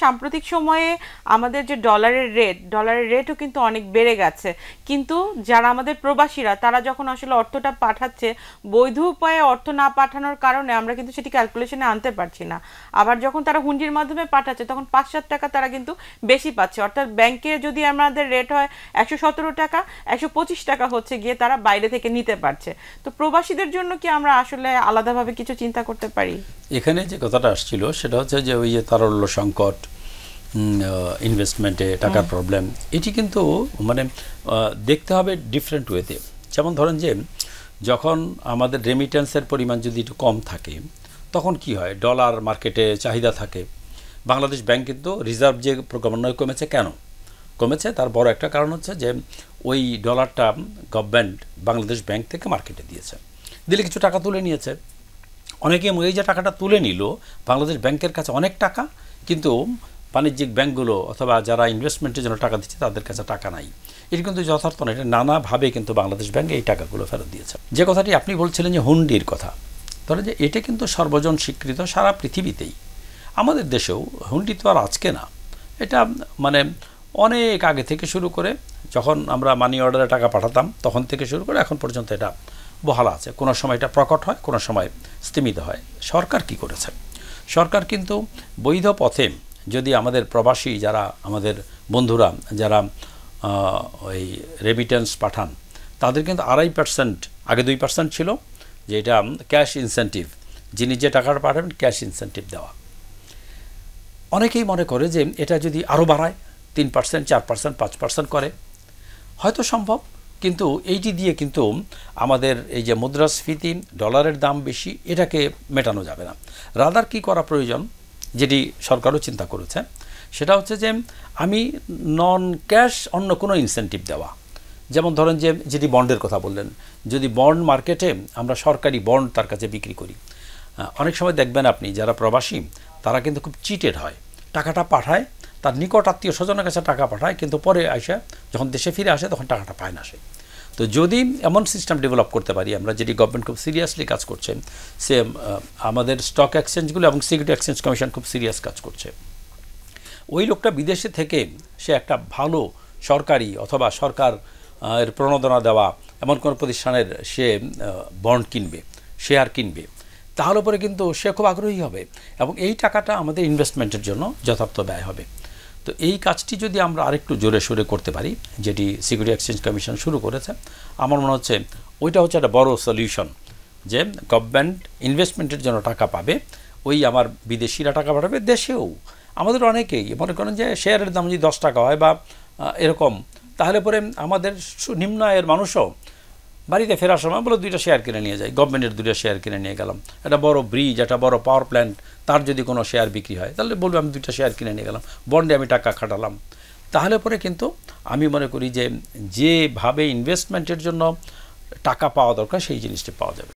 সাম্প্রতিক সময়ে আমাদের যে ডলারের রেটও কিন্তু অনেক বেড়ে গেছে, কিন্তু যারা আমাদের প্রবাসীরা তারা যখন আসলে অর্থটা পাঠাচ্ছে, বৈধ উপায়ে অর্থ না পাঠানোর কারণে আমরা কিন্তু সেটি ক্যালকুলেশনে আনতে পারছি না। আবার যখন তারা হুন্ডির মাধ্যমে পাঠাচ্ছে তখন 5-7 টাকা তারা কিন্তু বেশি পাচ্ছে, অর্থাৎ ব্যাংকে যদি আমাদের রেট হয় 117 টাকা, 125 টাকা হচ্ছে গিয়ে তারা বাইরে থেকে নিতে পারছে। তো প্রবাসীদের জন্য কি আমরা আসলে আলাদাভাবে কিছু চিন্তা করতে পারি? এখানে যে কথাটা আসছিল সেটা হচ্ছে যে ওই যে তারল্য সংকট, ইনভেস্টমেন্টে টাকার প্রবলেম, এটি কিন্তু মানে দেখতে হবে ডিফারেন্ট ওয়েতে। যেমন ধরেন যে যখন আমাদের রেমিটেন্সের পরিমাণ যদি একটু কম থাকে তখন কি হয়, ডলার মার্কেটে চাহিদা থাকে। বাংলাদেশ ব্যাংক কিন্তু রিজার্ভ যে ক্রমান্বয়ে কমেছে, কেন কমেছে তার বড় একটা কারণ হচ্ছে যে ওই ডলারটা গভর্নমেন্ট বাংলাদেশ ব্যাংক থেকে মার্কেটে দিয়েছে, দিলে কিছু টাকা তুলে নিয়েছে অনেকে। এই যে টাকাটা তুলে নিল বাংলাদেশ ব্যাংকের কাছে অনেক টাকা, কিন্তু বাণিজ্যিক ব্যাংকগুলো অথবা যারা ইনভেস্টমেন্টের জন্য টাকা দিচ্ছে তাদের কাছে টাকা নাই। এটি কিন্তু যথার্থ না, এটা নানাভাবে কিন্তু বাংলাদেশ ব্যাংক এই টাকাগুলো ফেরত দিয়েছে। যে কথাটি আপনি বলছিলেন যে হুন্ডির কথা, তাহলে যে এটা কিন্তু সর্বজন স্বীকৃত সারা পৃথিবীতেই। আমাদের দেশেও হুন্ডি তো আর আজকে না, এটা মানে অনেক আগে থেকে শুরু করে যখন আমরা মানি অর্ডারে টাকা পাঠাতাম তখন থেকে শুরু করে এখন পর্যন্ত এটা বহাল আছে। কোনো সময় এটা প্রকট হয়, কোনো সময় স্তীমিত হয়। সরকার কি করেছে, সরকার কিন্তু বৈধ পথে যদি আমাদের প্রবাসী যারা আমাদের বন্ধুরা যারা ওই রেমিটেন্স পাঠান তাদের কিন্তু 2.5%, আগে 2% ছিল, যে এটা ক্যাশ ইনসেন্টিভ, যিনি যে টাকাটা পাঠাবেন ক্যাশ ইনসেন্টিভ দেওয়া। অনেকেই মনে করে যে এটা যদি আরও বাড়ায় 3%, 4%, 5% করে হয়তো সম্ভব, কিন্তু এইটি দিয়ে কিন্তু আমাদের এই যে মুদ্রাস্ফীতি, ডলারের দাম বেশি, এটাকে মেটানো যাবে না। রাদার কি করা প্রয়োজন, যেটি সরকারও চিন্তা করেছে, সেটা হচ্ছে যে আমি নন ক্যাশ অন্য কোনো ইনসেন্টিভ দেওয়া। যেমন ধরেন যে যেটি বন্ডের কথা বললেন, যদি বন্ড মার্কেটে আমরা সরকারি বন্ড তার কাছে বিক্রি করি, অনেক সময় দেখবেন আপনি যারা প্রবাসী তারা কিন্তু খুব চিটেড হয়, টাকাটা পাঠায় তার নিকট আত্মীয় স্বজনের কাছে টাকা পাঠায়, কিন্তু পরে আসে যখন দেশে ফিরে আসে তখন টাকাটা পায় না সে। তো যদি এমন সিস্টেম ডেভেলপ করতে পারি আমরা, যেটি গভর্নমেন্ট খুব সিরিয়াসলি কাজ করছে, সে আমাদের স্টক এক্সচেঞ্জগুলো এবং সিকিউরিটি এক্সচেঞ্জ কমিশন খুব সিরিয়াস কাজ করছে, ওই লোকটা বিদেশে থেকে সে একটা ভালো সরকারি অথবা সরকার এর প্রণোদনা দেওয়া এমন কোনো প্রতিষ্ঠানের সে বন্ড কিনবে, শেয়ার কিনবে, তাহলে পরে কিন্তু সে খুব আগ্রহী হবে এবং এই টাকাটা আমাদের ইনভেস্টমেন্টের জন্য যথার্থ ব্যয় হবে। তো এই কাজটি যদি আমরা আরেকটু জোরে সোরে করতে পারি, যেটি সিকিউরিটি এক্সচেঞ্জ কমিশন শুরু করেছে, আমার মনে হচ্ছে ওইটা হচ্ছে একটা বড় সলিউশন, যে গভর্নমেন্ট ইনভেস্টমেন্টের জন্য টাকা পাবে, ওই আমার বিদেশিরা টাকা পাঠাবে, দেশেও আমাদের অনেকেই মনে করেন যে শেয়ারের দাম যদি 10 টাকা হয় বা এরকম, তাহলে পরে আমাদের নিম্ন আয়ের মানুষও বাড়িতে ফেরার সময় বলে 2টা শেয়ার কিনে নিয়ে যায়, গভর্নমেন্টের 2টা শেয়ার কিনে নিয়ে গেলাম। একটা বড় ব্রিজ, একটা বড় পাওয়ার প্ল্যান্ট, তার যদি কোনো শেয়ার বিক্রি হয় তাহলে বলবে আমি 2টা শেয়ার কিনে নিয়ে গেলাম, বন্ডে আমি টাকা খাটালাম। তাহলে পরে কিন্তু আমি মনে করি যে যেভাবে ইনভেস্টমেন্টের জন্য টাকা পাওয়া দরকার সেই জিনিসটি পাওয়া যাবে।